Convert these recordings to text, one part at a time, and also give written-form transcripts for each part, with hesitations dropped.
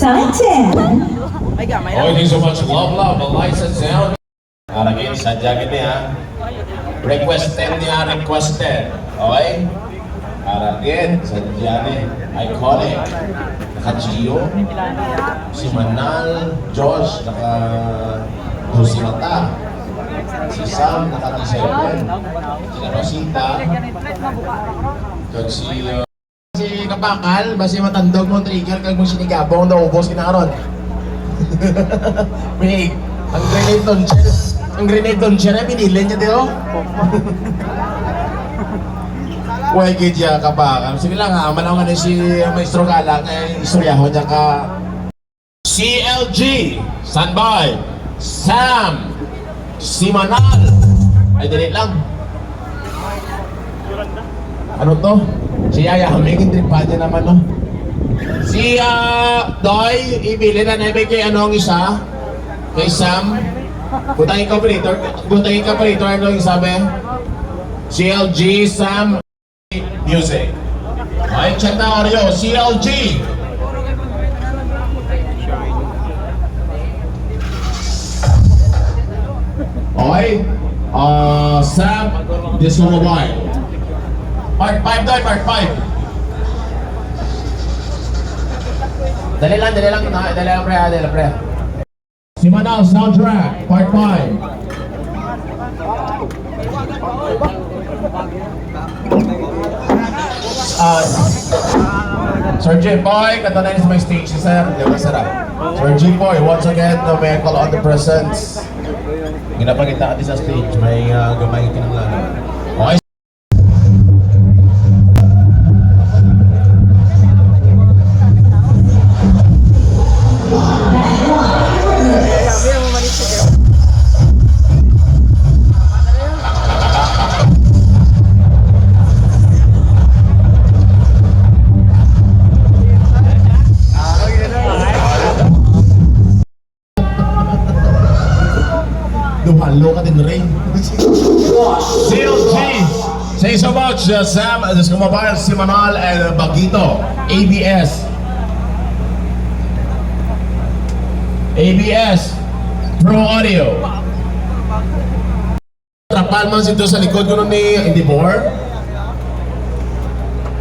Time 10. Oh, thank you so much. Love, the lights and sound. Aragin, sadya gini ha. Requested niya, requested. Okay? Aragin, sadya ni. Iconic. Naka-Gio. Si Manal, Josh, naka-Josimata. Si Sam, naka-T7. Si Rosita. Kag si Kapakal, basi matandog mo trigger kag mo sinigabong naubos kinaron. May ang grenade launcher na binili niya dito. Huwag kaya Kapakal. Sige lang ha, manaw nga si Maestro Gala kay istoryaho niya ka. CLG, standby. Sam, si Manal. Ay, dali lang. Ano to? Si Yaya, humingin trip pa din naman, no? Si Doy, ibili na naibig kay anong isa? Kay Sam? Butangin ka operator, ano yung sabi? CLG, Sam, music. Ay, check na Oreo, CLG! Okay, Sam, Disco Mobile. Part 5 tayo, part 5. Dali lang, pre. Si Manal, soundtrack, part 5. Sir Jim Boy, kanta na sa my stage, sir. Di ba, sarap? Sir Jim Boy, once again, no may call on the presence. Ginapagita ka sa stage, may gamay ka ng lalo. Okay. Dumalo ka din rin. CLG! Thank you so much, Sam, Disco Mobile, si Manal, and Bagito. ABS Pro Audio. Trapal man sito sa likod ko ni Indivor.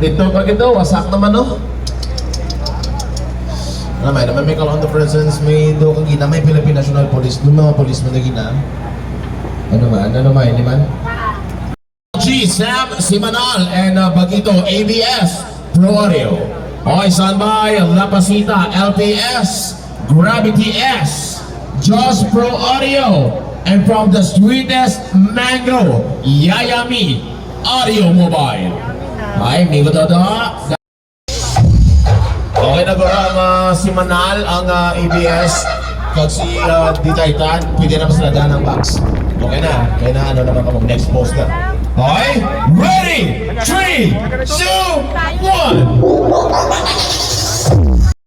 Dito pag ito, wasak naman, no? Naman may call on the presence, may do kang gina, may Philippine National Police, yung mga police mo na gina. Ano man, hindi man? G, Sam, si Manal, and Bagito, ABS, Pro Audio. Okay, standby, La Pasita, LPS, Gravity S, Jaws Pro Audio, and from the sweetest mango, Yayami Audio Mobile. Ay, may dodo. Okay na ba ang si Manal, ang ABS, kag si D-Titan, pwede na sila daan ng box. Okay na, kaya na ano naman kami next poster. Okay? Ready? 3, 2, 1!